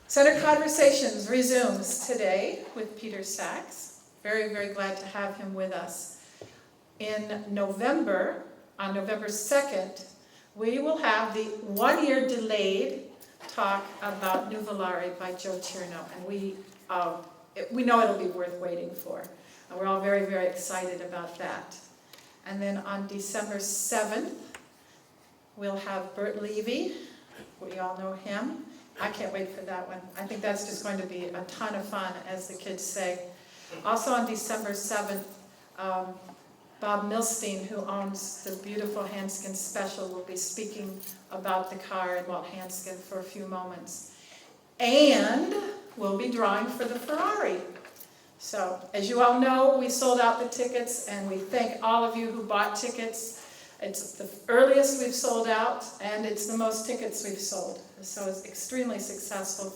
Center Conversations resumes today with Peter Sachs. Very, very glad to have him with us. In November, on November 2nd, we will have the one-year delayed talk about Nuvolari by Joe Chernow, and we know it'll be worth waiting for. And we're all very, very excited about that. And then on December 7th, we'll have Bert Levy. We all know him. I can't wait for that one. I think that's just going to be a ton of fun, as the kids say. Also on December 7th, Bob Milstein, who owns the beautiful Hanskin Special, will be speaking about the car and Walt Hanskin for a few moments. And we'll be drawing for the Ferrari. So, as you all know, we sold out the tickets, and we thank all of you who bought tickets. It's the earliest we've sold out, and it's the most tickets we've sold. So it's extremely successful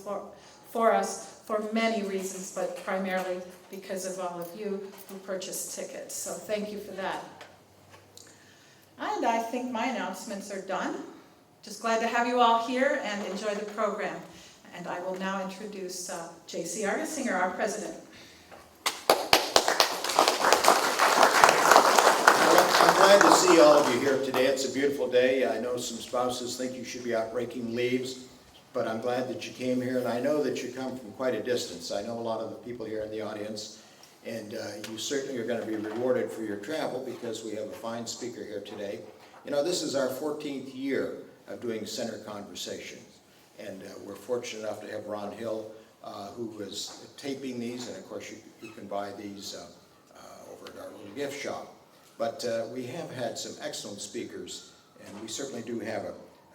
for us for many reasons, but primarily because of all of you who purchased tickets. So thank you for that. And I think my announcements are done. Just glad to have you all here and enjoy the program. And I will now introduce J.C. Argesinger, our president. I'm glad to see all of you here today. It's a beautiful day. I know some spouses think you should be out raking leaves, but I'm glad that you came here, and I know that you come from quite a distance. I know a lot of the people here in the audience, and you certainly are going to be rewarded for your travel because we have a fine speaker here today. You know, this is our 14th year of doing Center Conversations, and we're fortunate enough to have Ron Hill, who is taping these, and of course you can buy these over at our little gift shop. But we have had some excellent speakers, and we certainly do have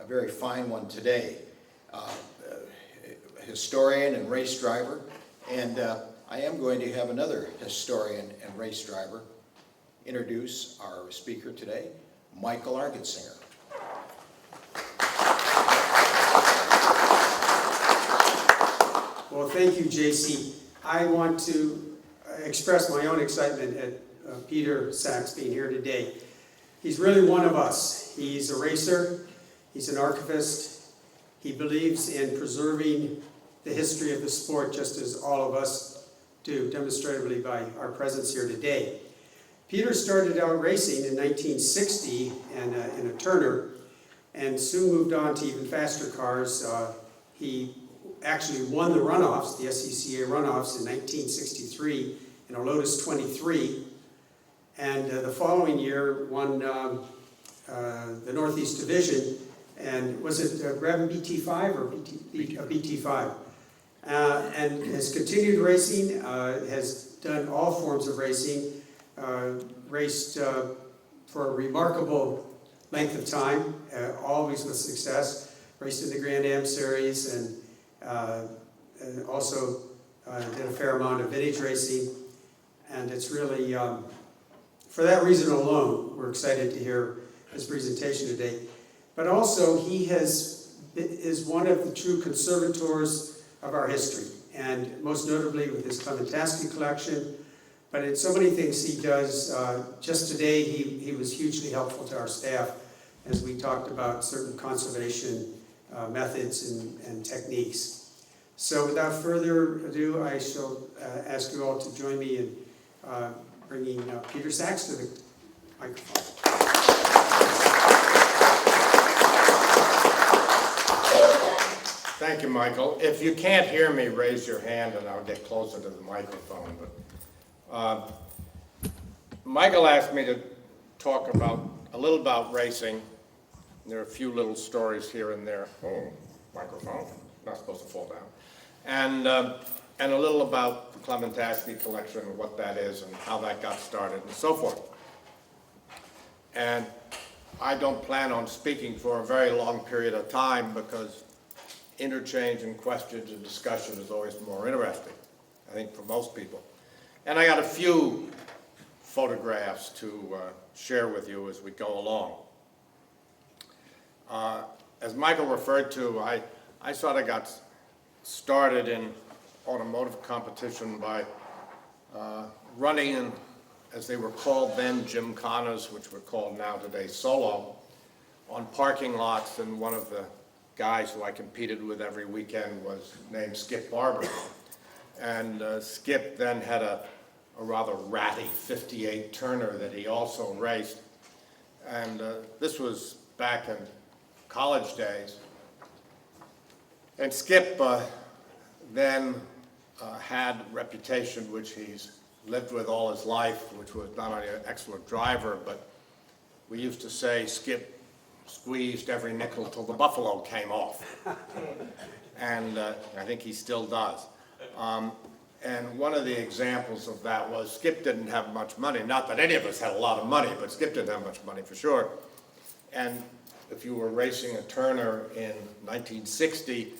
a very fine one today. A historian and race driver, and I am going to have another historian and race driver introduce our speaker today, Michael Argesinger. Well, thank you, J.C. I want to express my own excitement at Peter Sachs being here today. He's really one of us. He's a racer, he's an archivist, he believes in preserving the history of the sport just as all of us do, demonstratively by our presence here today. Peter started out racing in 1960 in a Turner, and soon moved on to even faster cars. He actually won the runoffs, the SCCA runoffs, in 1963 in a Lotus 23. And the following year won the Northeast Division, and was it Grab BT5 or BT5? And has continued racing, has done all forms of racing, raced for a remarkable length of time, always with success, raced in the Grand Am Series, and also did a fair amount of vintage racing, and it's really for that reason alone, we're excited to hear his presentation today. But also, he is one of the true conservators of our history, and most notably with his Clementaski collection. But in so many things he does, just today he was hugely helpful to our staff as we talked about certain conservation methods and techniques. So without further ado, I shall ask you all to join me in bringing Peter Sachs to the microphone. Thank you, Michael. If you can't hear me, raise your hand and I'll get closer to the microphone. But Michael asked me to talk a little about racing. There are a few little stories here and there. Oh, microphone, not supposed to fall down. And a little about the Clementaski collection, what that is and how that got started and so forth. And I don't plan on speaking for a very long period of time because interchange and questions and discussion is always more interesting, I think, for most people. And I got a few photographs to share with you as we go along. As Michael referred to, I sort of got started in automotive competition by running in, as they were called then, gymkhanas, which were called now today solo, on parking lots in one of the guys who I competed with every weekend was named Skip Barber. And Skip then had a rather ratty 58 Turner that he also raced. And this was back in college days. And Skip then had a reputation which he's lived with all his life, which was not only an excellent driver, but we used to say Skip squeezed every nickel till the buffalo came off. And I think he still does. And one of the examples of that was Skip didn't have much money. Not that any of us had a lot of money, but Skip didn't have much money for sure. And if you were racing a Turner in 1960,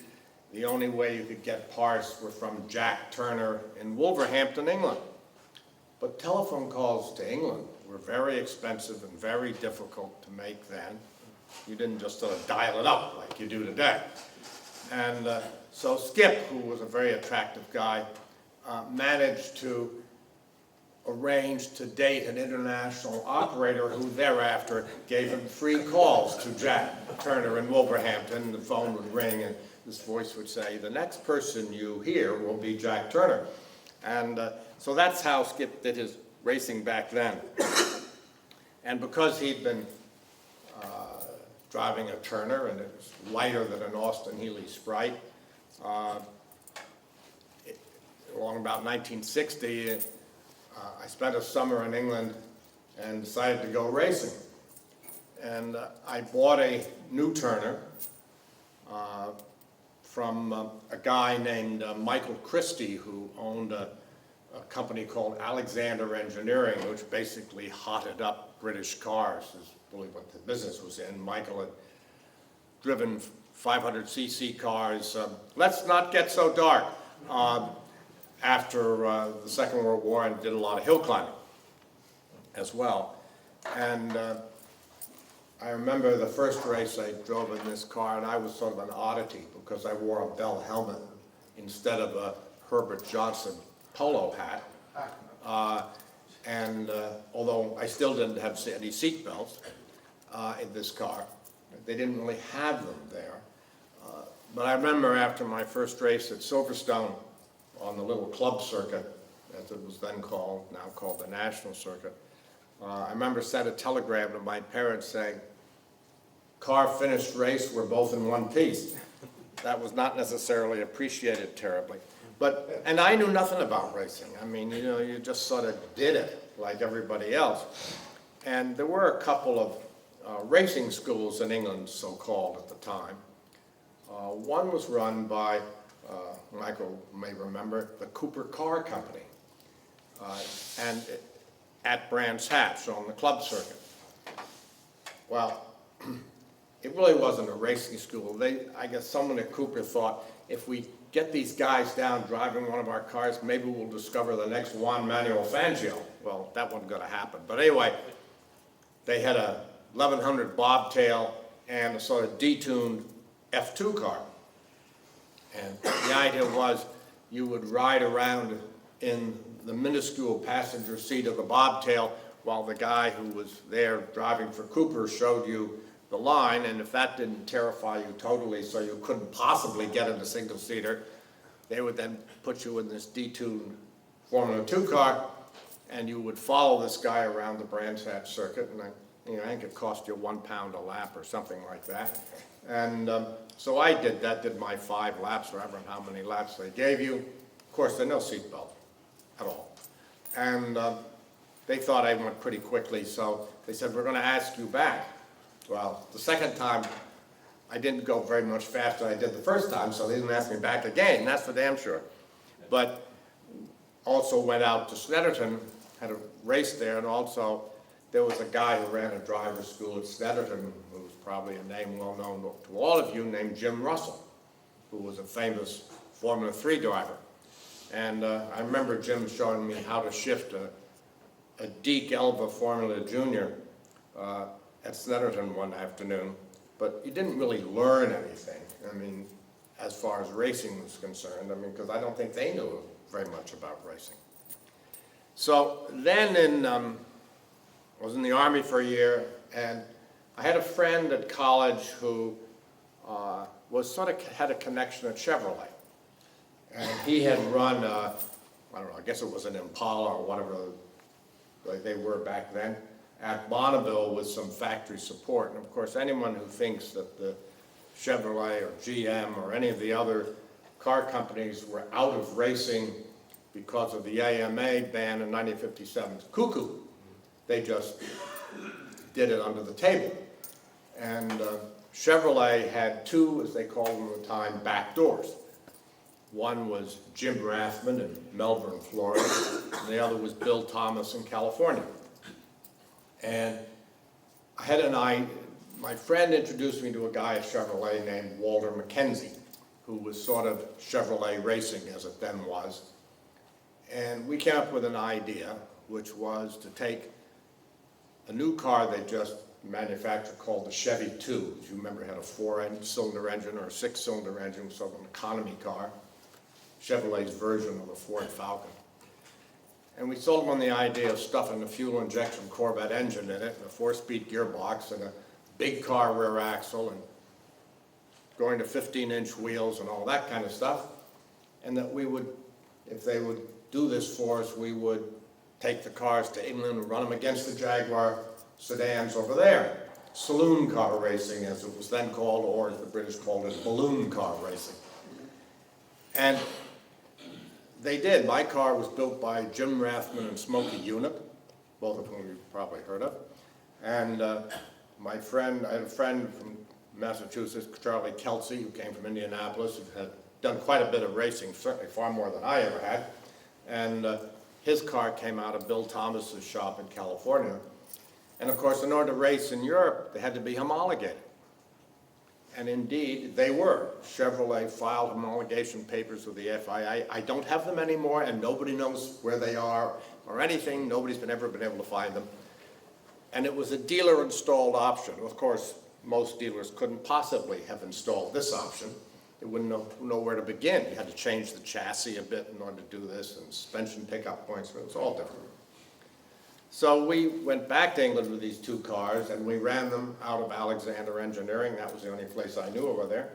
the only way you could get parts were from Jack Turner in Wolverhampton, England. But telephone calls to England were very expensive and very difficult to make then. You didn't just sort of dial it up like you do today. And so Skip, who was a very attractive guy, managed to arrange to date an international operator who thereafter gave him free calls to Jack Turner in Wolverhampton. The phone would ring and this voice would say, "The next person you hear will be Jack Turner." And so that's how Skip did his racing back then. And because he'd been driving a Turner and it was lighter than an Austin Healey Sprite, along about 1960, I spent a summer in England and decided to go racing. And I bought a new Turner from a guy named Michael Christie, who owned a company called Alexander Engineering, which basically hotted up British cars, is really what the business was in. Michael had driven 500cc cars. Let's not get so dark. After the Second World War, and did a lot of hill climbing as well. And I remember the first race I drove in this car, and I was sort of an oddity because I wore a Bell helmet instead of a Herbert Johnson polo hat. Although I still didn't have any seat belts in this car, they didn't really have them there. But I remember after my first race at Silverstone on the little club circuit, as it was then called, now called the National Circuit, I remember sent a telegram to my parents saying, "Car finished race, we're both in one piece." That was not necessarily appreciated terribly. And I knew nothing about racing. I mean, you know, you just sort of did it like everybody else. And there were a couple of racing schools in England, so-called at the time. One was run by, Michael may remember, the Cooper Car Company, and at Brands Hatch on the club circuit. Well, it really wasn't a racing school. I guess someone at Cooper thought, if we get these guys down driving one of our cars, maybe we'll discover the next Juan Manuel Fangio. Well, that wasn't going to happen. But anyway, they had a 1100 bobtail and a sort of detuned F2 car. And the idea was you would ride around in the minuscule passenger seat of the bobtail while the guy who was there driving for Cooper showed you the line, and if that didn't terrify you totally so you couldn't possibly get in a single-seater, they would then put you in this detuned Formula 2 car, and you would follow this guy around the Brands Hatch circuit, and I think it cost you £1 a lap or something like that. And so I did that, did my 5 laps, or ever how many laps they gave you. Of course, there's no seatbelt at all. And they thought I went pretty quickly, so they said, "We're going to ask you back." Well, the second time, I didn't go very much faster than I did the first time, so they didn't ask me back again, that's for damn sure. But also went out to Snetterton, had a race there, and also there was a guy who ran a driver's school at Snetterton, who was probably a name well known to all of you, named Jim Russell, who was a famous Formula 3 driver. And I remember Jim showing me how to shift a Deke Elva Formula Junior at Snetterton one afternoon, but you didn't really learn anything, I mean, as far as racing was concerned, I mean, because I don't think they knew very much about racing. So then I was in the Army for a year, and I had a friend at college who had a connection at Chevrolet. And he had run, I don't know, I guess it was an Impala or whatever they were back then, at Bonneville with some factory support. And of course, anyone who thinks that the Chevrolet or GM or any of the other car companies were out of racing because of the AMA ban in 1957 is cuckoo. They just did it under the table. And Chevrolet had two, as they called them at the time, back doors. One was Jim Rathman in Melbourne, Florida, and the other was Bill Thomas in California. And I had my friend introduced me to a guy at Chevrolet named Walter McKenzie, who was sort of Chevrolet racing as it then was. And we came up with an idea, which was to take a new car they just manufactured called the Chevy 2. As you remember, it had a 4-cylinder engine or a 6-cylinder engine, sort of an economy car. Chevrolet's version of the Ford Falcon. And we sold them on the idea of stuffing a fuel injection Corvette engine in it and a 4-speed gearbox and a big car rear axle and going to 15-inch wheels and all that kind of stuff. And that we would, if they would do this for us, we would take the cars to England and run them against the Jaguar sedans over there. Saloon car racing, as it was then called, or as the British called it, balloon car racing. And they did. My car was built by Jim Rathman and Smokey Unick, both of whom you've probably heard of. And I had a friend from Massachusetts, Charlie Kelsey, who came from Indianapolis, who had done quite a bit of racing, certainly far more than I ever had. And his car came out of Bill Thomas's shop in California. And of course, in order to race in Europe, they had to be homologated. And indeed, they were. Chevrolet filed homologation papers with the FIA. I don't have them anymore, and nobody knows where they are or anything. Nobody's ever been able to find them. And it was a dealer-installed option. Of course, most dealers couldn't possibly have installed this option. They wouldn't know where to begin. You had to change the chassis a bit in order to do this, and suspension pickup points, it was all different. So we went back to England with these two cars, and we ran them out of Alexander Engineering. That was the only place I knew over there.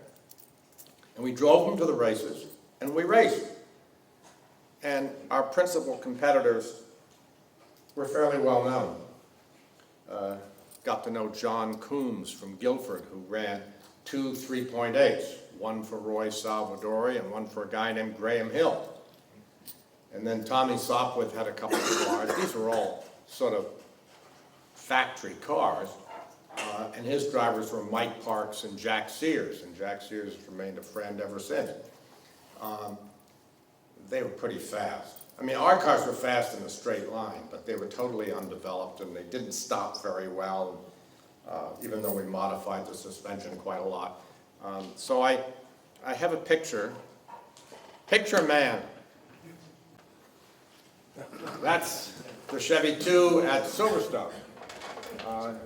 And we drove them to the races, and we raced. And our principal competitors were fairly well known. Got to know John Coombs from Guildford, who ran two 3.8s, one for Roy Salvadori and one for a guy named Graham Hill. And then Tommy Sopwith had a couple of cars. These were all sort of factory cars, and his drivers were Mike Parks and Jack Sears, and Jack Sears has remained a friend ever since. They were pretty fast. I mean, our cars were fast in a straight line, but they were totally undeveloped, and they didn't stop very well, even though we modified the suspension quite a lot. So I have a picture. Picture man. That's the Chevy 2 at Silverstone,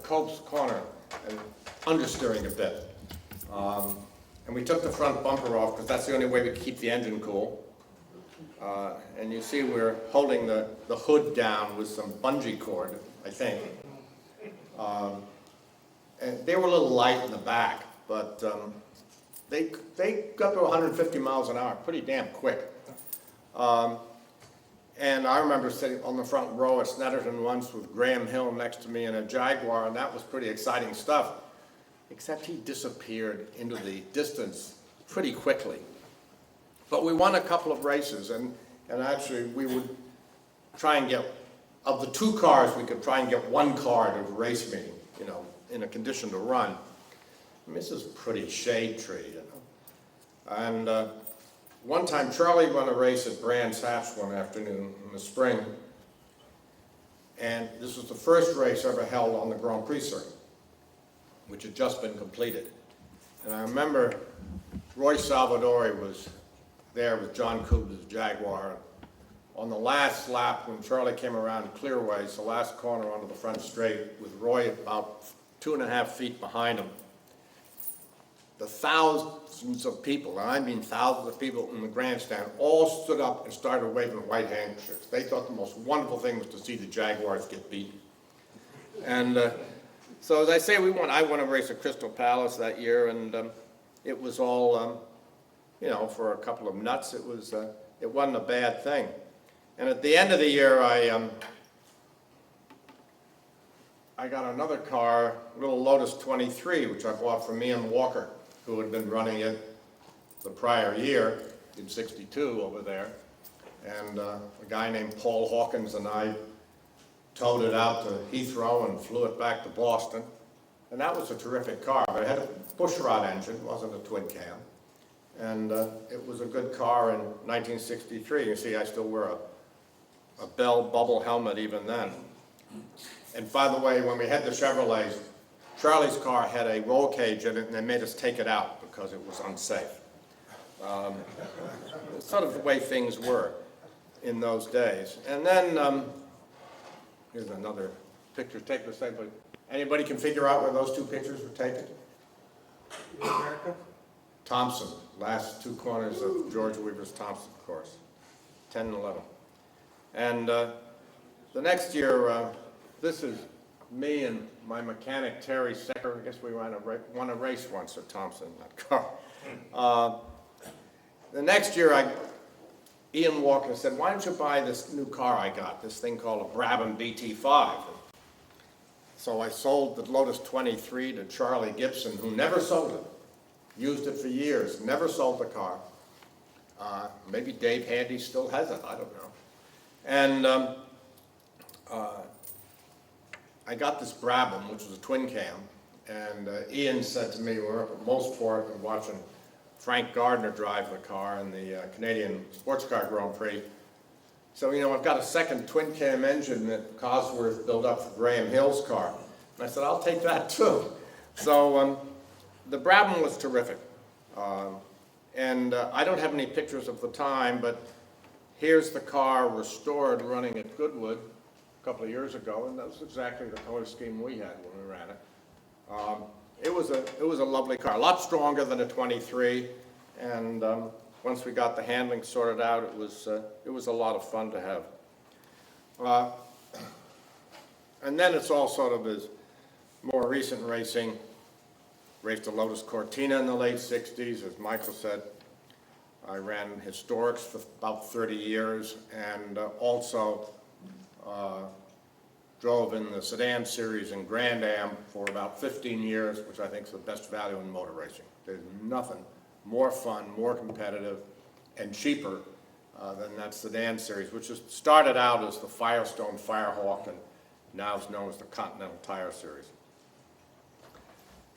Cope's Corner, and understeering a bit. And we took the front bumper off because that's the only way we could keep the engine cool. And you see we're holding the hood down with some bungee cord, I think. And they were a little light in the back, but they got to 150 miles an hour pretty damn quick. And I remember sitting on the front row at Snetterton once with Graham Hill next to me in a Jaguar, and that was pretty exciting stuff, except he disappeared into the distance pretty quickly. But we won a couple of races, and actually we would try and get, of the two cars, we could try and get one car to race me, you know, in a condition to run. I mean, this is pretty shade tree, you know. And one time, Charlie won a race at Brands Hatch one afternoon in the spring, and this was the first race ever held on the Grand Prix circuit, which had just been completed. And I remember Roy Salvadori was there with John Coombs' Jaguar. On the last lap, when Charlie came around Clearways, the last corner onto the front straight, with Roy about 2.5 feet behind him, the thousands of people, and I mean thousands of people in the grandstand, all stood up and started waving white handkerchiefs. They thought the most wonderful thing was to see the Jaguars get beaten. And so as I say, I won a race at Crystal Palace that year, and it was all, you know, for a couple of nuts, it wasn't a bad thing. And at the end of the year, I got another car, a little Lotus 23, which I bought from Ian Walker, who had been running it the prior year in '62 over there. And a guy named Paul Hawkins and I towed it out to Heathrow and flew it back to Boston. And that was a terrific car, but it had a bushrod engine, wasn't a twin cam. And it was a good car in 1963. You see, I still wear a Bell bubble helmet even then. And by the way, when we had the Chevrolets, Charlie's car had a roll cage in it, and they made us take it out because it was unsafe. Sort of the way things were in those days. And then, here's another picture taken the same way. Anybody can figure out where those two pictures were taken? In America? Thompson, last two corners of George Weaver's Thompson course, 10 and 11. And the next year, this is me and my mechanic, Terry Secker. I guess we won a race once at Thompson, in that car. The next year, Ian Walker said, why don't you buy this new car I got, this thing called a Brabham BT5. So I sold the Lotus 23 to Charlie Gibson, who never sold it. Used it for years, never sold the car. Maybe Dave Handy still has it, I don't know. And I got this Brabham, which was a twin cam, and Ian said to me, we were up at Mosport and watching Frank Gardner drive the car in the Canadian Sports Car Grand Prix. So, you know, I've got a second twin cam engine that Cosworth built up for Graham Hill's car. And I said, I'll take that too. So the Brabham was terrific. And I don't have any pictures of the time, but here's the car restored running at Goodwood a couple of years ago, and that was exactly the color scheme we had when we ran it. It was a lovely car, a lot stronger than a 23, and once we got the handling sorted out, it was a lot of fun to have. And then it's all sort of as more recent racing. Raced a Lotus Cortina in the late 60s, as Michael said. I ran historics for about 30 years, and also drove in the sedan series in Grand Am for about 15 years, which I think is the best value in motor racing. There's nothing more fun, more competitive, and cheaper than that sedan series, which started out as the Firestone Firehawk and now is known as the Continental Tire Series.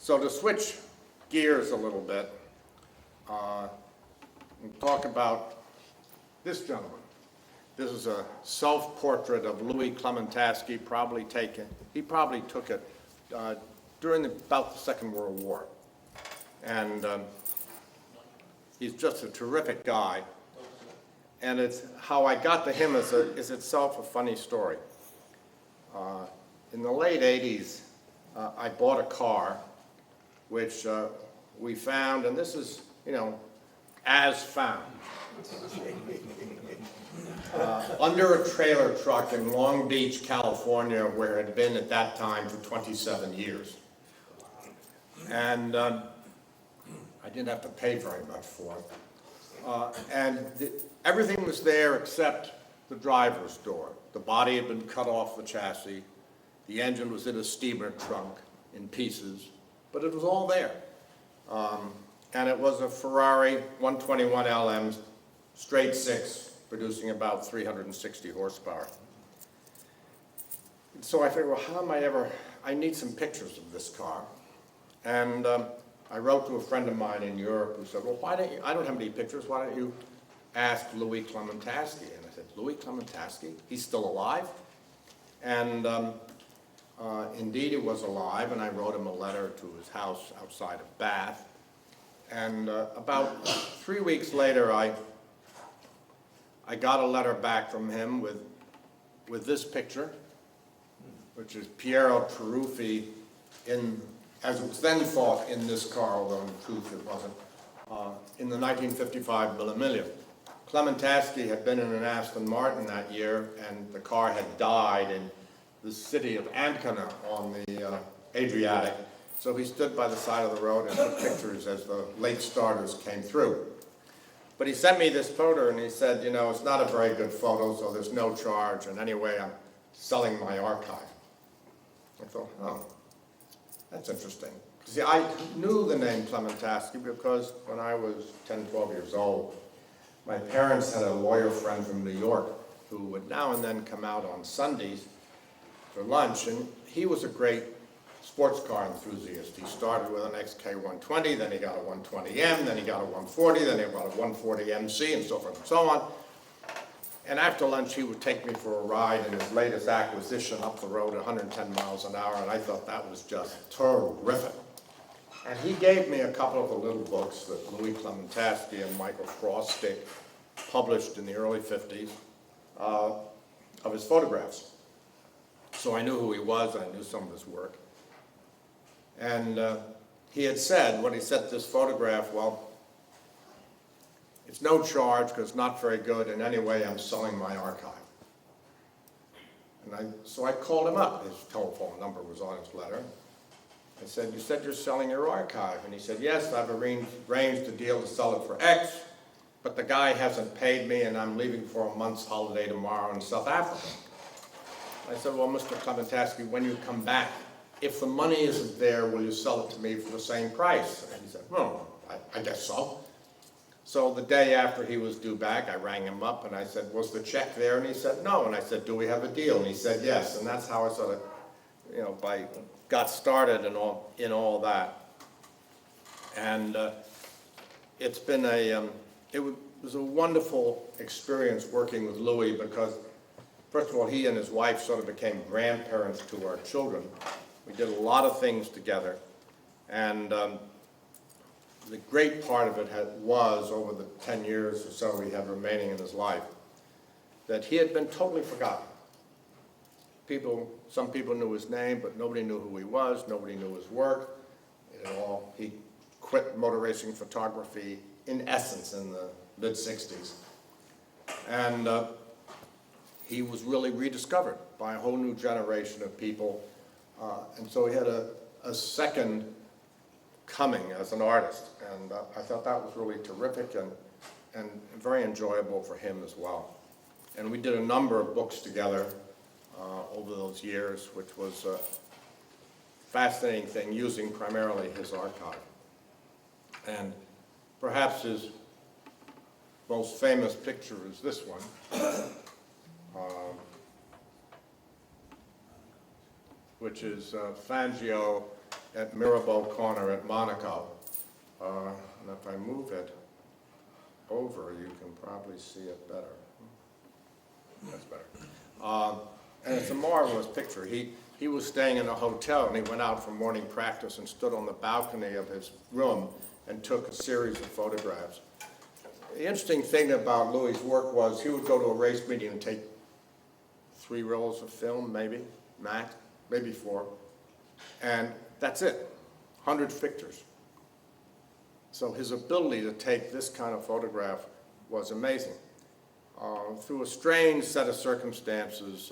So to switch gears a little bit, and talk about this gentleman. This is a self-portrait of Louis Clementasky, he probably took it during about the Second World War. And he's just a terrific guy. And it's how I got to him is itself a funny story. In the late 80s, I bought a car which we found, and this is, you know, as found, under a trailer truck in Long Beach, California, where it had been at that time for 27 years. And I didn't have to pay very much for it. Everything was there except the driver's door. The body had been cut off the chassis. The engine was in a steamer trunk in pieces, but it was all there. And it was a Ferrari 121 LM straight six, producing about 360 horsepower. So I figured, well, I need some pictures of this car. And I wrote to a friend of mine in Europe who said, well, I don't have any pictures, why don't you ask Louis Clementasky? And I said, Louis Clementasky? He's still alive? And indeed he was alive, and I wrote him a letter to his house outside of Bath. And about 3 weeks later, I got a letter back from him with this picture, which is Piero Taruffi as it was then thought, in this car, although in truth it wasn't, in the 1955 Millimillion. Clementasky had been in an Aston Martin that year, and the car had died in the city of Ancona on the Adriatic, So he stood by the side of the road and took pictures as the late starters came through. But he sent me this photo and he said, you know, it's not a very good photo, so there's no charge, and anyway, I'm selling my archive. I thought, oh, that's interesting. See, I knew the name Clementaski because when I was 10, 12 years old, my parents had a lawyer friend from New York who would now and then come out on Sundays for lunch, and he was a great sports car enthusiast. He started with an XK120, then he got a 120M, then he got a 140, then he got a 140MC, and so forth and so on. And after lunch, he would take me for a ride in his latest acquisition up the road at 110 miles an hour, and I thought that was just terrific. And he gave me a couple of the little books that Louis Clementaski and Michael Frostick published in the early 50s of his photographs. So I knew who he was, I knew some of his work. And he had said, when he sent this photograph, well, it's no charge because it's not very good, and anyway, I'm selling my archive. And so I called him up. His telephone number was on his letter. I said, you said you're selling your archive. And he said, yes, I've arranged a deal to sell it for X, but the guy hasn't paid me, and I'm leaving for a month's holiday tomorrow in South Africa. I said, well, Mr. Clementaski, when you come back, if the money isn't there, will you sell it to me for the same price? And he said, well, I guess so. So the day after he was due back, I rang him up and I said, was the check there? And he said, no. And I said, do we have a deal? And he said, yes. And that's how I sort of, you know, got started in all that. And it's been it was a wonderful experience working with Louis because, first of all, he and his wife sort of became grandparents to our children. We did a lot of things together, and the great part of it was, over the 10 years or so he had remaining in his life, that he had been totally forgotten. Some people knew his name, but nobody knew who he was, nobody knew his work. He quit motor racing photography, in essence, in the mid-60s. And he was really rediscovered by a whole new generation of people. And so he had a second coming as an artist. And I thought that was really terrific and very enjoyable for him as well. And we did a number of books together over those years, which was a fascinating thing, using primarily his archive. And perhaps his most famous picture is this one. Which is Fangio at Mirabeau Corner at Monaco. And if I move it over, you can probably see it better. That's better. And it's a marvelous picture. He was staying in a hotel, and he went out for morning practice and stood on the balcony of his room and took a series of photographs. The interesting thing about Louis' work was he would go to a race meeting and take 3 rolls of film, maybe, max. Maybe 4, and that's it, 100 pictures. So his ability to take this kind of photograph was amazing. Through a strange set of circumstances,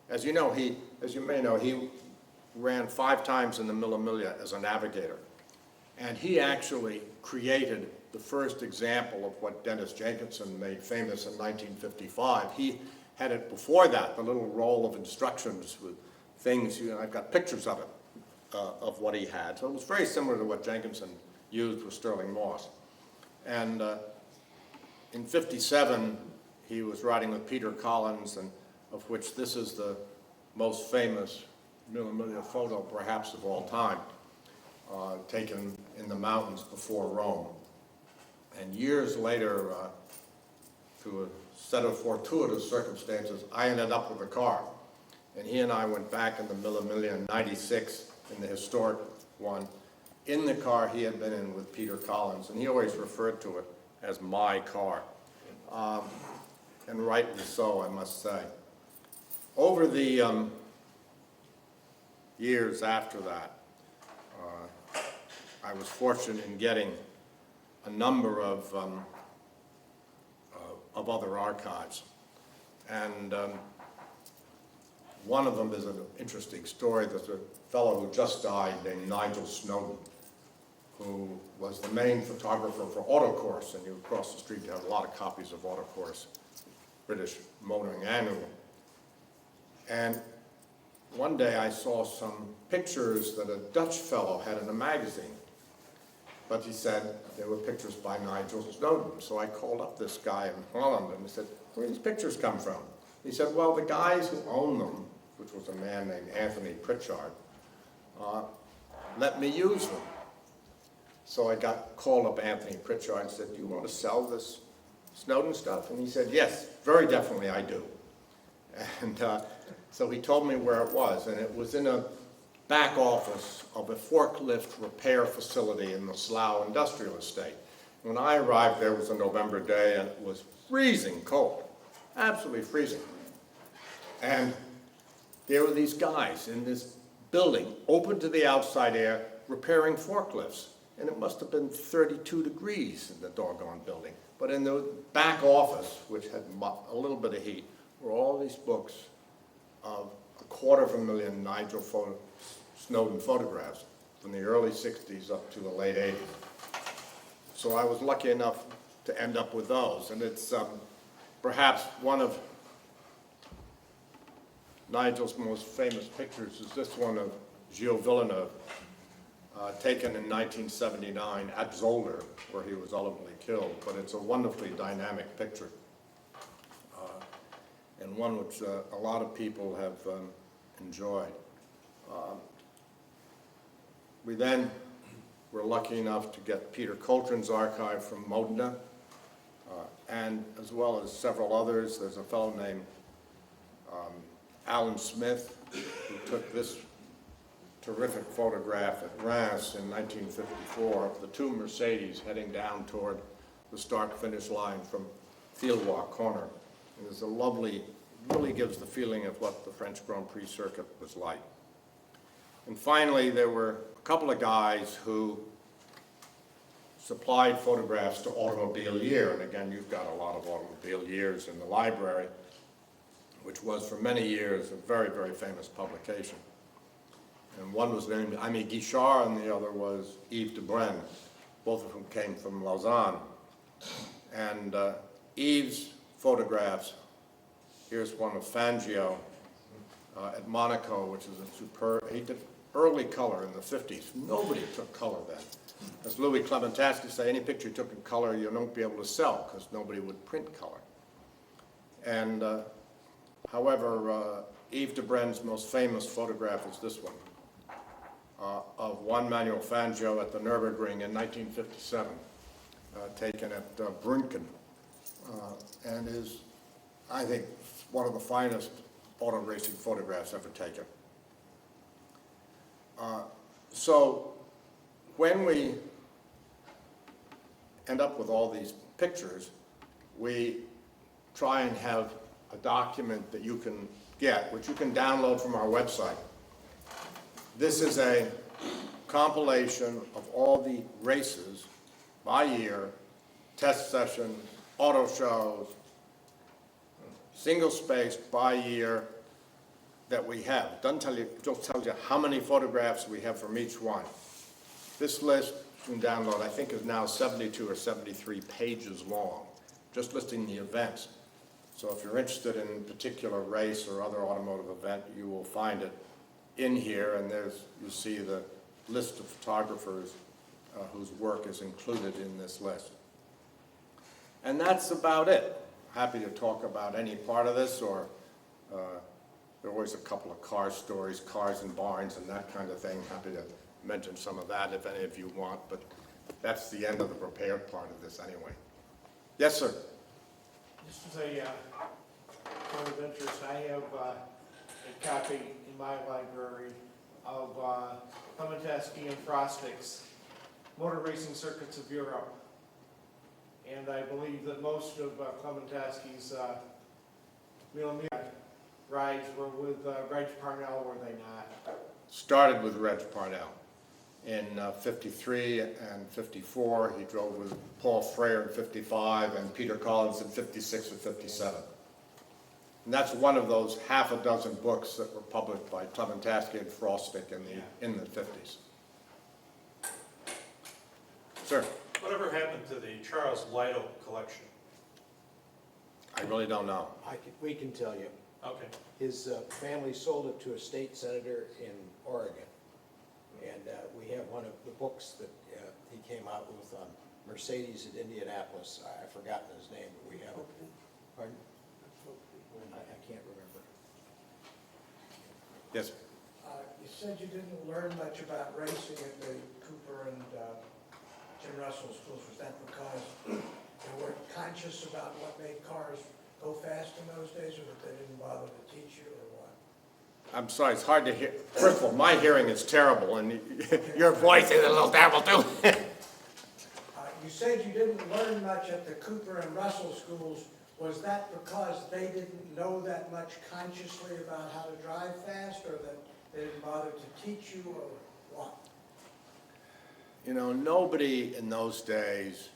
as you may know, he ran 5 times in the Mille Miglia as a navigator, and he actually created the first example of what Dennis Jenkinson made famous in 1955. He had it before that, the little roll of instructions with things, I've got pictures of it, of what he had. So it was very similar to what Jenkinson used with Sterling Moss. And in '57, he was riding with Peter Collins, and of which this is the most famous Mille Miglia photo, perhaps of all time, taken in the mountains before Rome. And years later, through a set of fortuitous circumstances, I ended up with a car. And he and I went back in the Mille Miglia in '96, in the historic one. In the car he had been in with Peter Collins, and he always referred to it as my car. And rightly so, I must say. Over the years after that, I was fortunate in getting a number of other archives. And One of them is an interesting story. There's a fellow who just died named Nigel Snowden, who was the main photographer for Autocourse, and you cross the street, you have a lot of copies of Autocourse, British motoring annual. And one day I saw some pictures that a Dutch fellow had in a magazine, but he said they were pictures by Nigel Snowden. So I called up this guy in Holland and I said, where do these pictures come from? He said, well, the guys who own them, which was a man named Anthony Pritchard, let me use them. So I called up Anthony Pritchard and said, do you want to sell this Snowden stuff? And he said, yes, very definitely I do. And so he told me where it was, and it was in a back office of a forklift repair facility in the Slough Industrial Estate. When I arrived there, it was a November day, and it was freezing cold, absolutely freezing. And there were these guys in this building, open to the outside air, repairing forklifts. And it must have been 32 degrees in the doggone building. But in the back office, which had a little bit of heat, were all these books of 250,000 Nigel Snowden photographs from the early 60s up to the late 80s. So I was lucky enough to end up with those. And it's perhaps one of Nigel's most famous pictures is this one of Gilles Villeneuve, taken in 1979 at Zolder, where he was ultimately killed. But it's a wonderfully dynamic picture, and one which a lot of people have enjoyed. We then were lucky enough to get Peter Coltrane's archive from Modena, and as well as several others. There's a fellow named Alan Smith who took this terrific photograph at Reims in 1954 of the two Mercedes heading down toward the start-finish line from Fieldwalk Corner. And it's a lovely, really gives the feeling of what the French Grand Prix circuit was like. And finally, there were a couple of guys who supplied photographs to Automobile Year. And again, you've got a lot of Automobile Years in the library, which was for many years a very, very famous publication. And one was named Ami Guichard, and the other was Yves de Bren, both of whom came from Lausanne. And Yves' photographs, here's one of Fangio at Monaco, which is a superb, he did early color in the 50s. Nobody took color then. As Louis Clementasky said, any picture you took in color you don't be able to sell because nobody would print color. And however, Yves de Bren's most famous photograph is this one, of Juan Manuel Fangio at the Nürburgring in 1957, taken at Brünken, and is, I think, one of the finest auto racing photographs ever taken. So when we end up with all these pictures, we try and have a document that you can get, which you can download from our website. This is a compilation of all the races by year, test sessions, auto shows, single-spaced by year that we have. It doesn't tell you, it just tells you how many photographs we have from each one. This list you can download, I think, is now 72 or 73 pages long, just listing the events. So if you're interested in a particular race or other automotive event, you will find it in here, and there's, you see the list of photographers whose work is included in this list. And that's about it. Happy to talk about any part of this, or there are always a couple of car stories, cars and barns and that kind of thing. Happy to mention some of that if any of you want, but that's the end of the prepared part of this anyway. Yes, sir. Just as a point of interest, I have a copy in my library of Clementasky and Frostic's Motor Racing Circuits of Europe. And I believe that most of Clementasky's rides were with Reg Parnell, were they not? Started with Reg Parnell. In 53 and 54, he drove with Paul Freyer in 55 and Peter Collins in 56 and 57. And that's one of those half a dozen books that were published by Clementaski and Frostick in the 50s. Sir? Whatever happened to the Charles Lytle collection? I really don't know. We can tell you. Okay. His family sold it to a state senator in Oregon. And we have one of the books that he came out with on Mercedes at Indianapolis. I've forgotten his name, but we have it. Pardon? I can't remember. Yes? You said you didn't learn much about racing at the Cooper and Jim Russell schools. Was that because they weren't conscious about what made cars go fast in those days, or that they didn't bother to teach you, or what? I'm sorry, it's hard to hear. First of all, my hearing is terrible, and your voice is a little terrible too. You said you didn't learn much at the Cooper and Russell schools. Was that because they didn't know that much consciously about how to drive fast, or that they didn't bother to teach you, or what? You know, nobody in those days,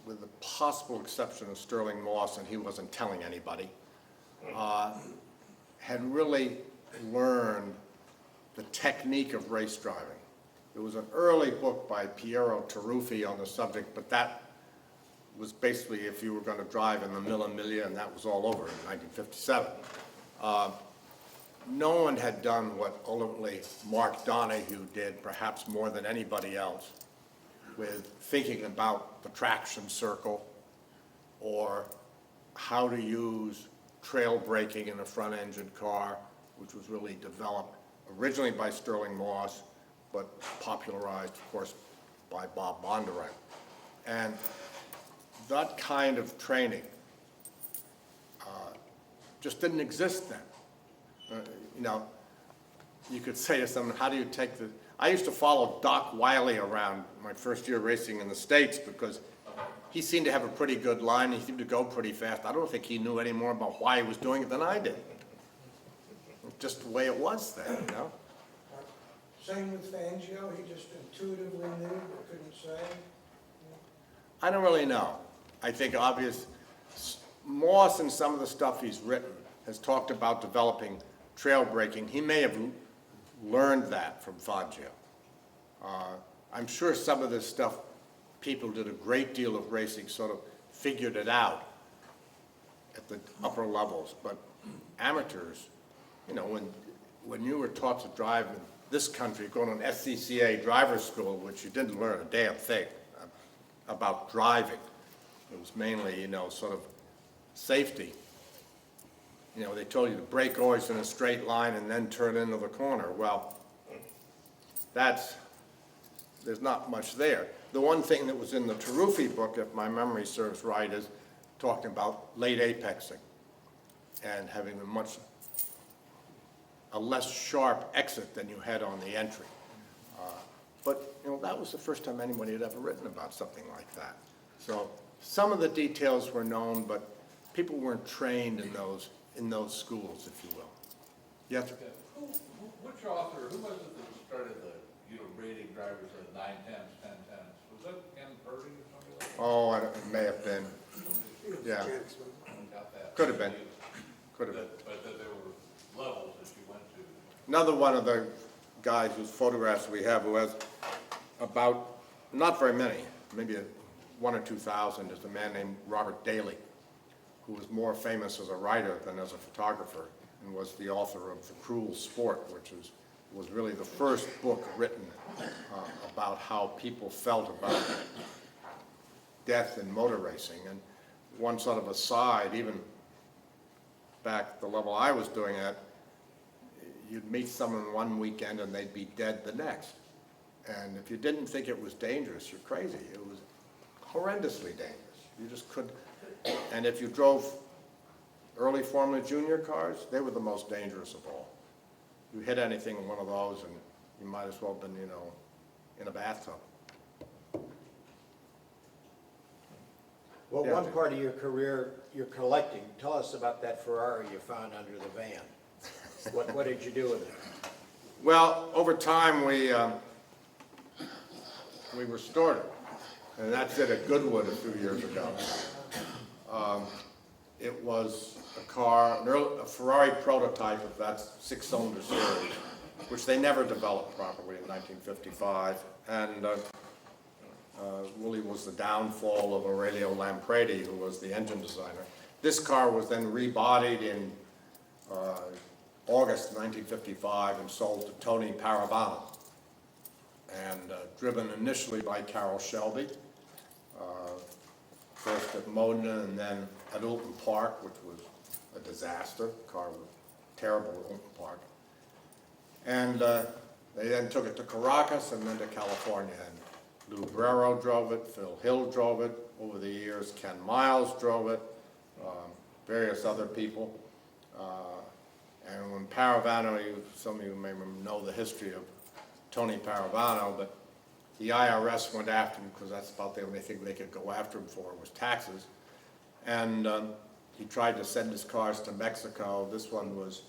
with the possible exception of Sterling Moss, and he wasn't telling anybody, had really learned the technique of race driving. There was an early book by Piero Taruffi on the subject, but that was basically if you were going to drive in the Mille Miglia, and that was all over in 1957. No one had done what ultimately Mark Donahue did, perhaps more than anybody else, with thinking about the traction circle or how to use trail braking in a front-engine car, which was really developed originally by Sterling Moss, but popularized, of course, by Bob Bondurant. And that kind of training just didn't exist then. You know, you could say to someone, how do you take the... I used to follow Doc Wiley around my first year racing in the States because he seemed to have a pretty good line. He seemed to go pretty fast. I don't think he knew any more about why he was doing it than I did. Just the way it was then, you know? Same with Fangio, he just intuitively knew but couldn't say? I don't really know. I think Moss and some of the stuff he's written has talked about developing trail braking. He may have learned that from Fangio. I'm sure some of this stuff, people did a great deal of racing, sort of figured it out at the upper levels, but amateurs, you know, when you were taught to drive in this country, going to an SCCA driver's school, which you didn't learn a damn thing about driving. It was mainly, you know, sort of safety. You know, they told you to brake always in a straight line and then turn into the corner. Well, there's not much there. The one thing that was in the Taruffi book, if my memory serves right, is talking about late apexing and having a less sharp exit than you had on the entry. But, you know, that was the first time anybody had ever written about something like that. So some of the details were known, but people weren't trained in those schools, if you will. Yes? Okay. Which author, who was it that started rating drivers at 9/10s, 10/10s? Was that Ken Purdy or something like that? Oh, it may have been. Yeah. Got that. Could have been. Could have been. But that there were levels that you went to. Another one of the guys whose photographs we have who has about, not very many, maybe 1,000 or 2,000, is a man named Robert Daly, who was more famous as a writer than as a photographer, and was the author of The Cruel Sport, which was really the first book written about how people felt about death in motor racing. And one sort of aside, even back at the level I was doing at, you'd meet someone one weekend and they'd be dead the next. And if you didn't think it was dangerous, you're crazy. It was horrendously dangerous. You just couldn't. And if you drove early Formula Junior cars, they were the most dangerous of all. You hit anything in one of those and you might as well have been, you know, in a bathtub. Well, Yeah. one part of your career, you're collecting. Tell us about that Ferrari you found under the van. What did you do with it? Well, over time, we restored it, and that's it at Goodwood a few years ago. It was a Ferrari prototype of that six-cylinder series, which they never developed properly in 1955, and really was the downfall of Aurelio Lampredi, who was the engine designer. This car was then rebodied in August 1955 and sold to Tony Paravano, and driven initially by Carroll Shelby, first at Modena and then at Oulton Park, which was a disaster. The car was terrible at Oulton Park. And they then took it to Caracas and then to California. And Lou Brero drove it, Phil Hill drove it over the years, Ken Miles drove it, various other people. And when Paravano, some of you may know the history of Tony Paravano, but the IRS went after him because that's about the only thing they could go after him for was taxes. And he tried to send his cars to Mexico. This one was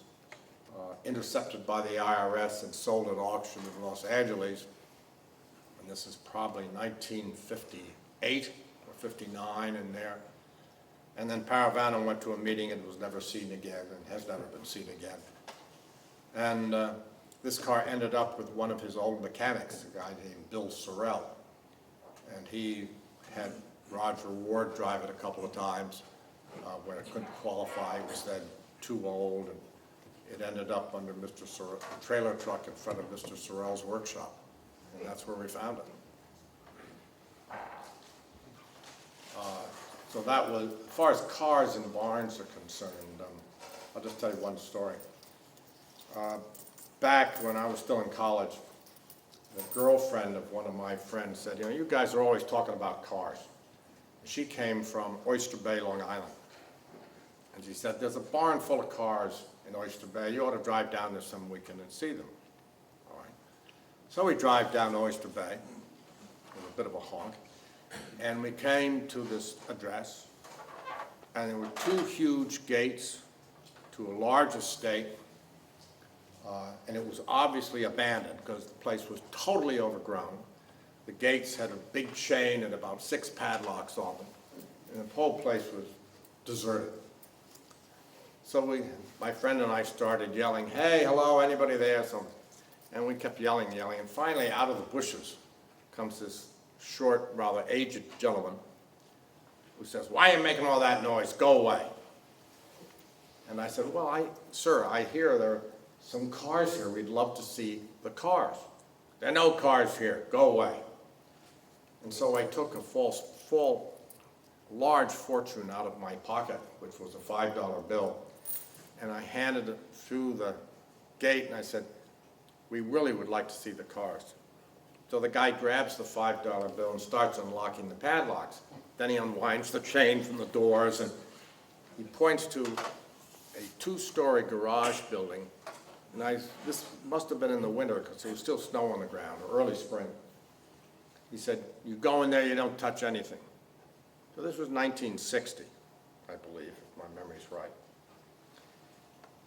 intercepted by the IRS and sold at auction in Los Angeles. And this is probably 1958 or 59 in there. And then Paravano went to a meeting and was never seen again and has never been seen again. And this car ended up with one of his old mechanics, a guy named Bill Sorrell. And he had Roger Ward drive it a couple of times when it couldn't qualify. It was then too old, and it ended up under Mr. Sorrell, a trailer truck in front of Mr. Sorrell's workshop. And that's where we found it. So that was, as far as cars and barns are concerned, I'll just tell you one story. Back when I was still in college, the girlfriend of one of my friends said, you guys are always talking about cars. She came from Oyster Bay, Long Island. And she said, there's a barn full of cars in Oyster Bay. You ought to drive down there some weekend and see them. All right. So we drive down to Oyster Bay with a bit of a honk. And we came to this address, and there were two huge gates to a large estate, and it was obviously abandoned because the place was totally overgrown. The gates had a big chain and about 6 padlocks on them, and the whole place was deserted. So my friend and I started yelling, hey, hello, anybody there? And we kept yelling, and finally out of the bushes comes this short, rather aged gentleman who says, why are you making all that noise? Go away. And I said, well, sir, I hear there are some cars here. We'd love to see the cars. There are no cars here. Go away. And so I took a large fortune out of my pocket, which was a $5 bill, and I handed it through the gate, and I said, we really would like to see the cars. So the guy grabs the $5 bill and starts unlocking the padlocks. Then he unwinds the chain from the doors, and he points to a 2-story garage building. And this must have been in the winter because there was still snow on the ground, or early spring. He said, you go in there, you don't touch anything. So this was 1960, I believe, if my memory's right.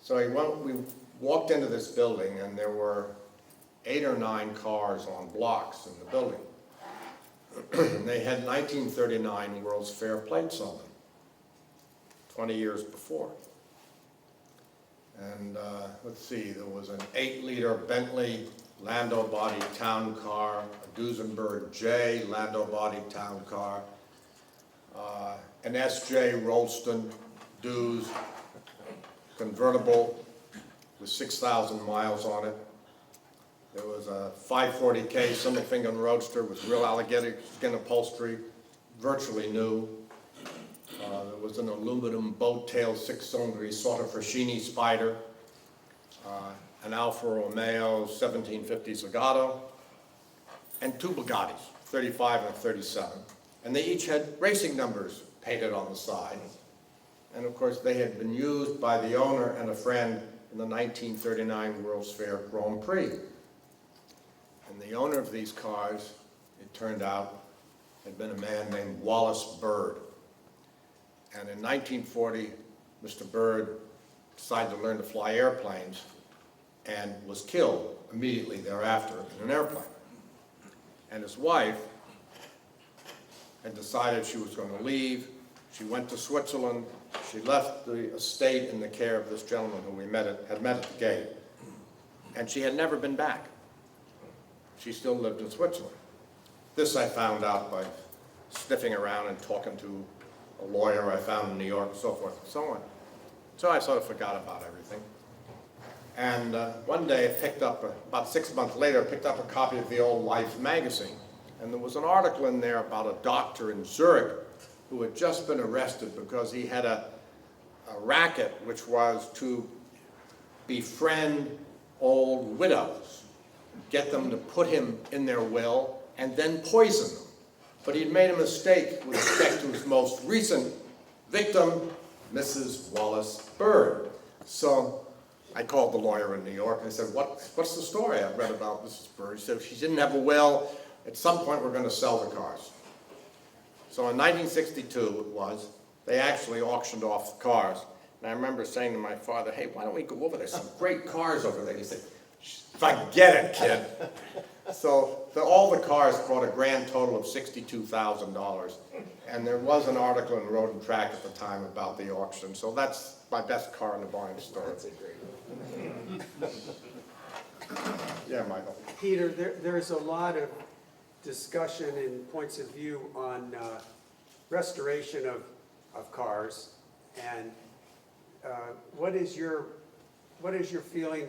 So we walked into this building, and there were 8 or 9 cars on blocks in the building. And they had 1939 World's Fair plates on them, 20 years before. And let's see, there was an 8-liter Bentley Landau body town car, a Duesenberg J Landau body town car, an SJ Rolston Dewes convertible with 6,000 miles on it. There was a 540K single finger roadster with real alligator skin upholstery, virtually new. There was an aluminum boat-tail 6-cylinder Isotta Fraschini Spider, an Alfa Romeo 1750 Zagato, and 2 Bugattis, 35 and 37. And they each had racing numbers painted on the side. And of course, they had been used by the owner and a friend in the 1939 World's Fair Grand Prix. And the owner of these cars, it turned out, had been a man named Wallace Bird. And in 1940, Mr. Bird decided to learn to fly airplanes and was killed immediately thereafter in an airplane. And his wife had decided she was going to leave. She went to Switzerland. She left the estate in the care of this gentleman who had met at the gate, and she had never been back. She still lived in Switzerland. This I found out by sniffing around and talking to a lawyer I found in New York, and so forth and so on. So I sort of forgot about everything. And one day I picked up, about 6 months later, I picked up a copy of the old Life magazine. And there was an article in there about a doctor in Zurich who had just been arrested because he had a racket which was to befriend old widows, get them to put him in their will, and then poison them. But he'd made a mistake with respect to his most recent victim, Mrs. Wallace Bird. So I called the lawyer in New York and I said, what's the story I read about Mrs. Bird? He said, she didn't have a will. At some point, we're going to sell the cars. So in 1962, it was, they actually auctioned off the cars. And I remember saying to my father, hey, why don't we go over there? Some great cars over there. He said, forget it, kid. So all the cars brought a grand total of $62,000. And there was an article in Road and Track at the time about the auction. So that's my best car in the barn story. That's a great one. Yeah, Michael. Peter, there's a lot of discussion and points of view on restoration of cars. And what is your feeling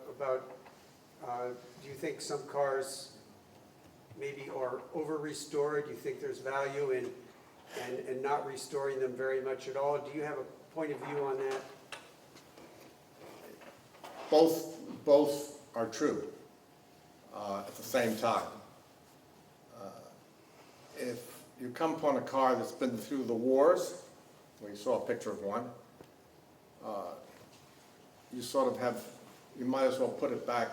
about, do you think some cars maybe are over-restored? Do you think there's value in not restoring them very much at all? Do you have a point of view on that? Both are true at the same time. If you come upon a car that's been through the wars, we saw a picture of one, you sort of have, you might as well put it back.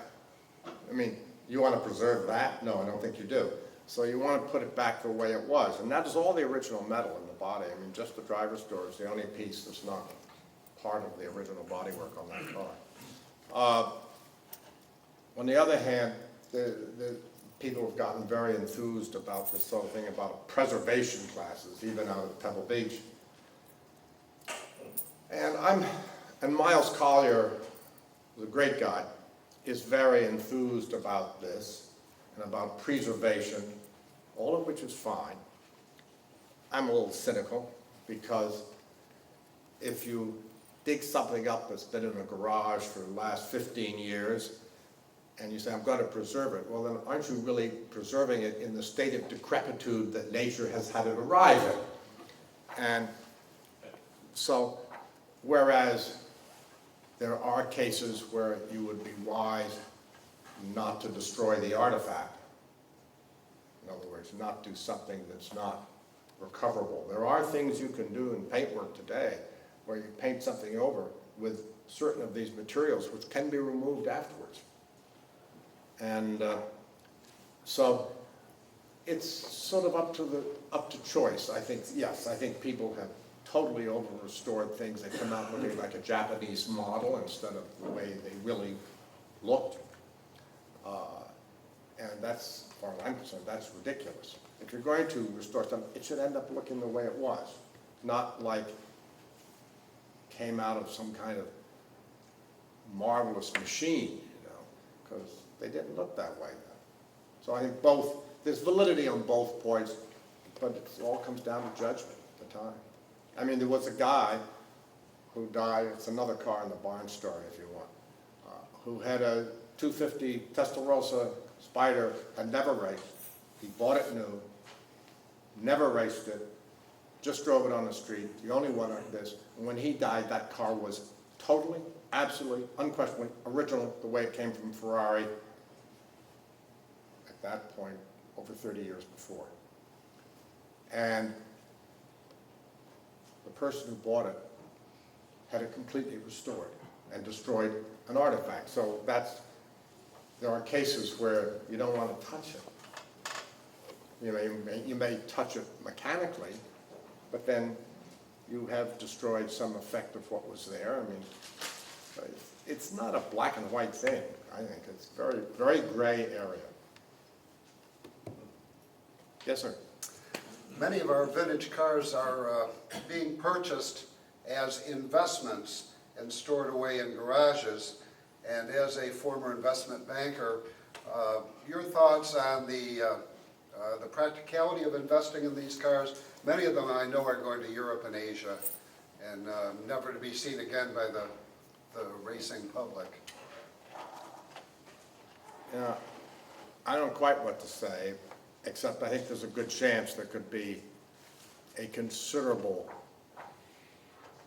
I mean, you want to preserve that? No, I don't think you do. So you want to put it back the way it was. And that is all the original metal in the body. I mean, just the driver's door is the only piece that's not part of the original bodywork on that car. On the other hand, the people have gotten very enthused about this sort of thing about preservation classes, even out at Pebble Beach. And Miles Collier, the great guy, is very enthused about this and about preservation, all of which is fine. I'm a little cynical because if you dig something up that's been in a garage for the last 15 years and you say, I'm going to preserve it, well then aren't you really preserving it in the state of decrepitude that nature has had it arrive at? And so, whereas there are cases where you would be wise not to destroy the artifact. In other words, not do something that's not recoverable. There are things you can do in paintwork today where you paint something over with certain of these materials which can be removed afterwards. And so it's sort of up to choice. I think, yes, I think people have totally over-restored things. They come out looking like a Japanese model instead of the way they really looked. And that's, as far as I'm concerned, that's ridiculous. If you're going to restore something, it should end up looking the way it was, not like came out of some kind of marvelous machine, you know, because they didn't look that way then. So I think there's validity on both points, but it all comes down to judgment at the time. I mean, there was a guy who died, it's another car in the barn story if you want, who had a 250 Testarossa Spider, had never raced. He bought it new, never raced it, just drove it on the street, the only one like this. And when he died, that car was totally, absolutely, unquestionably original, the way it came from Ferrari at that point, over 30 years before. And the person who bought it had it completely restored and destroyed an artifact. So there are cases where you don't want to touch it. You may touch it mechanically, but then you have destroyed some effect of what was there. I mean, it's not a black and white thing, I think. It's a very, very gray area. Yes, sir. Many of our vintage cars are being purchased as investments and stored away in garages. And as a former investment banker, your thoughts on the practicality of investing in these cars? Many of them I know are going to Europe and Asia and never to be seen again by the racing public. Yeah, I don't quite what to say, except I think there's a good chance there could be a considerable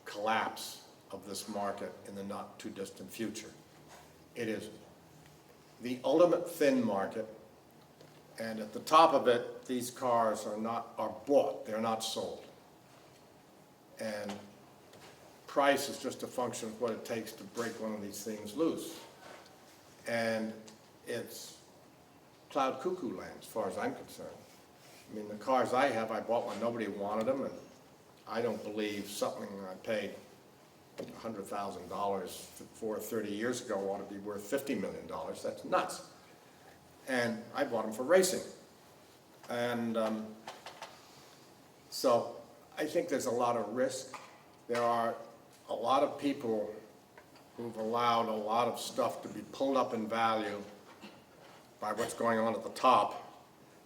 collapse of this market in the not too distant future. It is the ultimate thin market, and at the top of it, these cars are bought, they're not sold. And price is just a function of what it takes to break one of these things loose. And it's cloud cuckoo land as far as I'm concerned. I mean, the cars I have, I bought when nobody wanted them, and I don't believe something I paid $100,000 for 30 years ago ought to be worth $50 million. That's nuts. And I bought them for racing. And so I think there's a lot of risk. There are a lot of people who've allowed a lot of stuff to be pulled up in value by what's going on at the top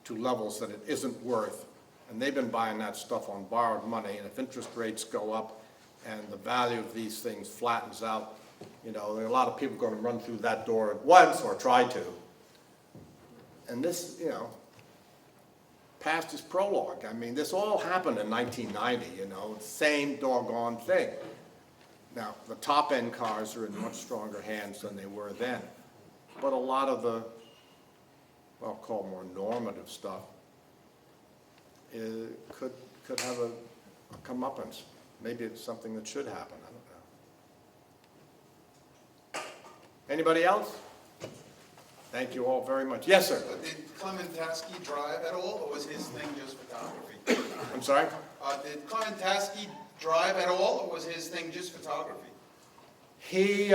to levels that it isn't worth. And they've been buying that stuff on borrowed money, and if interest rates go up and the value of these things flattens out, you know, there are a lot of people going to run through that door at once or try to. And this, you know, past is prologue. I mean, this all happened in 1990, you know, same doggone thing. Now, the top-end cars are in much stronger hands than they were then. But a lot of the, well, I'll call more normative stuff, could have a comeuppance. Maybe it's something that should happen, I don't know. Anybody else? Thank you all very much. Yes, sir? Did Clementaski drive at all, or was his thing just photography? I'm sorry? Did Clementaski drive at all, or was his thing just photography? He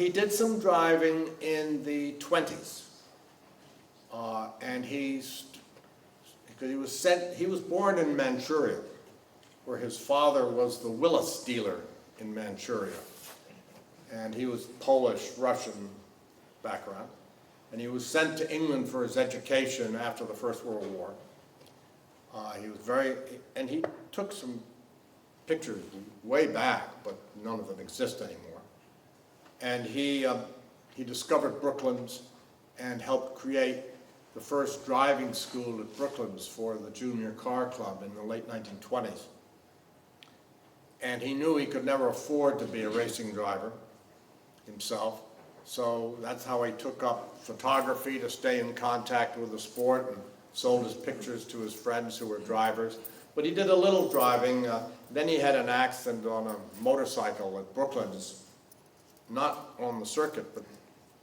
did some driving in the 20s. And he was born in Manchuria, where his father was the Willis dealer in Manchuria. And he was Polish, Russian background. And he was sent to England for his education after the First World War. And he took some pictures way back, but none of them exist anymore. And he discovered Brooklands and helped create the first driving school at Brooklands for the Junior Car Club in the late 1920s. And he knew he could never afford to be a racing driver himself, so that's how he took up photography to stay in contact with the sport and sold his pictures to his friends who were drivers. But he did a little driving. Then he had an accident on a motorcycle at Brooklands, not on the circuit, but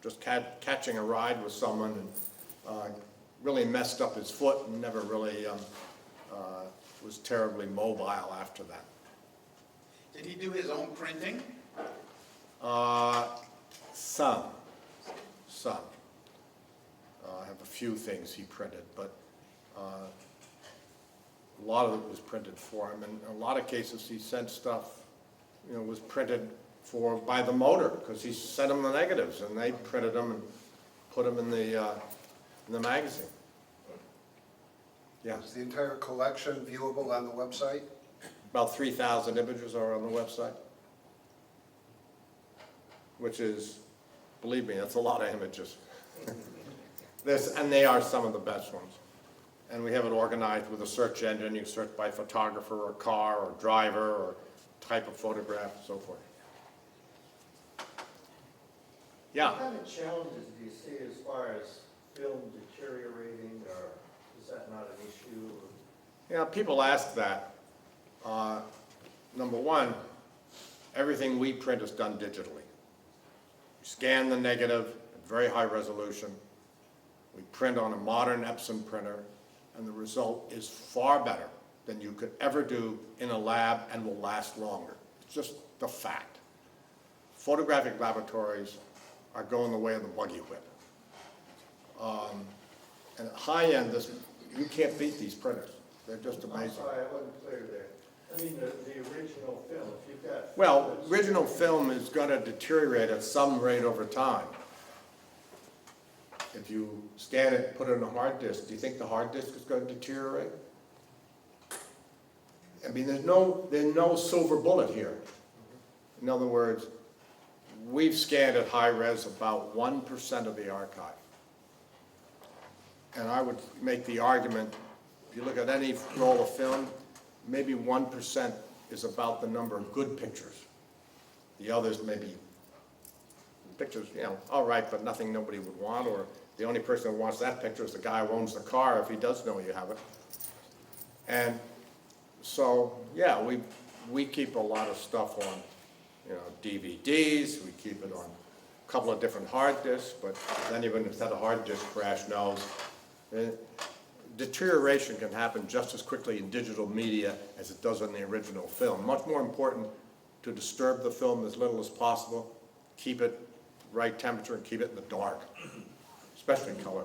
just catching a ride with someone, and really messed up his foot and never really was terribly mobile after that. Did he do his own printing? Some. I have a few things he printed, but a lot of it was printed for him. And in a lot of cases, he sent stuff, you know, was printed by the motor, because he sent them the negatives, and they printed them and put them in the magazine. Yeah. Is the entire collection viewable on the website? About 3,000 images are on the website, which is, believe me, that's a lot of images. And they are some of the best ones. And we have it organized with a search engine. You search by photographer or car or driver or type of photograph and so forth. Yeah? What kind of challenges do you see as far as film deteriorating, or is that not an issue? Yeah, people ask that. Number one, everything we print is done digitally. We scan the negative at very high resolution. We print on a modern Epson printer, and the result is far better than you could ever do in a lab and will last longer. It's just the fact. Photographic laboratories are going the way of the buggy whip. And at high end, you can't beat these printers. They're just amazing. I'm sorry, I wasn't clear there. I mean, the original film, if you've got Well, original film is gonna deteriorate at some rate over time. If you scan it, put it in a hard disk, do you think the hard disk is gonna deteriorate? I mean, there's no silver bullet here. In other words, we've scanned at high res about 1% of the archive. And I would make the argument, if you look at any roll of film, maybe 1% is about the number of good pictures. The others may be pictures, all right, but nothing nobody would want, or the only person who wants that picture is the guy who owns the car, if he does know you have it. And so, yeah, we keep a lot of stuff on, DVDs, we keep it on a couple of different hard disks, but then even if that hard disk crash knows, deterioration can happen just as quickly in digital media as it does in the original film. Much more important to disturb the film as little as possible, keep it right temperature, and keep it in the dark, especially in color.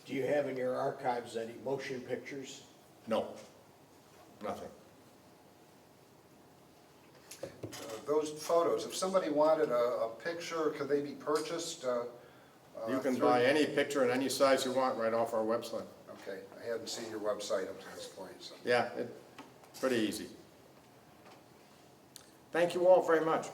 Do you have in your archives any motion pictures? No, nothing. Those photos, if somebody wanted a picture, could they be purchased? You can through- buy any picture in any size you want right off our website. Okay, I hadn't seen your website up to this point, so. Yeah, pretty easy. Thank you all very much.